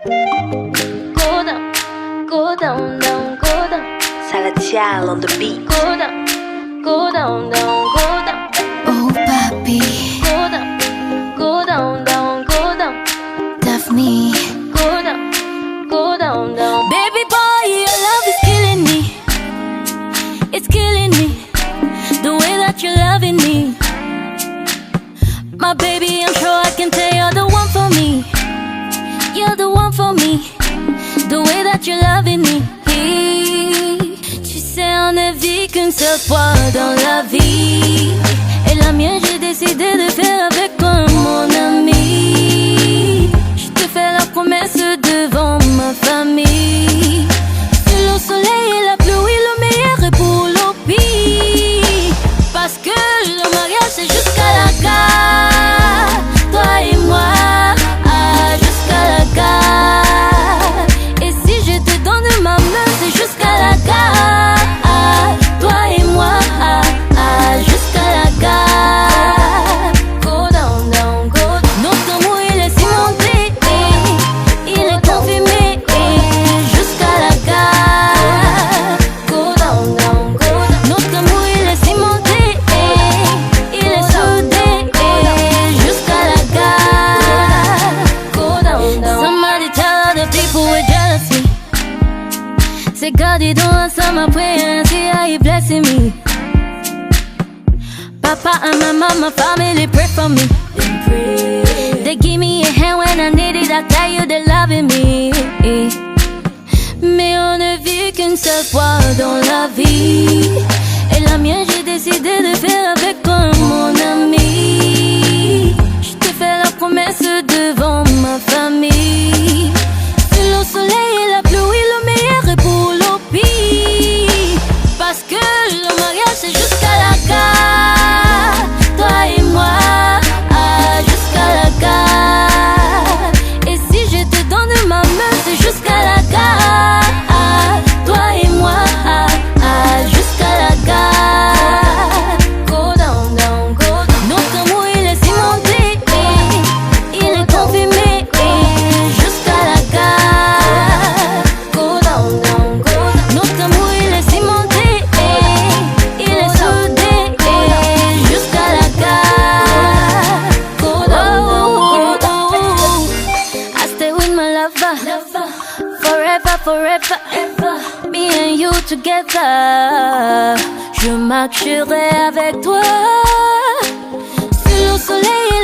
Go down, go down, down, go down. Salatiel on the beat. Go down, go down, down, go down. Oh papi, Go down, go down, down, go down. Daphne. Go down, go down, down. Baby boy, your love is killing me. It's killing me. The way that you're loving me. My baby, I'm sure I can tell you're the one for me. You're the one for me. The way that you're loving me. Tu sais, on ne vit qu'une seule fois dans la vie. Et la mienne, j'ai décidé de faire avec toi, mon ami. Je te fais la promesse devant ma famille. Sous le soleil et la pluie, le meilleur est pour le pire. Parce que le mariage, c'est jusqu'à la gare. Toi et moi, jusqu'à la gare. Et si je te donne ma main, c'est jusqu'à la gare. Toi et moi, jusqu'à la gare. Go down, down, go down. Notre amour, il est cimenté, il est confirmé, jusqu'à la gare. Go down, down, go down. Notre amour, il est cimenté, il est soudé, jusqu'à la gare. Go down, down. Somebody tell other people we're jealousy. Say God, you don't answer my prayer and see how you blessing me. Papa and my mama, family pray for me. They give me a hand when I need it. I tell you they're loving me. Mais on ne vit qu'une seule fois dans la vie. Et la mienne, j'ai décidé de faire avec toi, mon ami. Je te fais la promesse devant ma famille. Sous le soleil et la pluie, le meilleur est pour le pire. Parce que le mariage, c'est jusqu'à la gare. Toi et moi, jusqu'à la gare. Et si je te donne ma main, c'est jusqu'à la gare. Toi et moi, jusqu'à la gare. Go down, down, go down. Notre amour, il est cimenté, il est confirmé, jusqu'à la gare. Go down, down, go down. Notre amour, il est cimenté, il est soudé, jusqu'à la gare. Go down, down, go down. I stay with my lover, forever, forever, me and you together. Je marcherai avec toi, sous le soleil et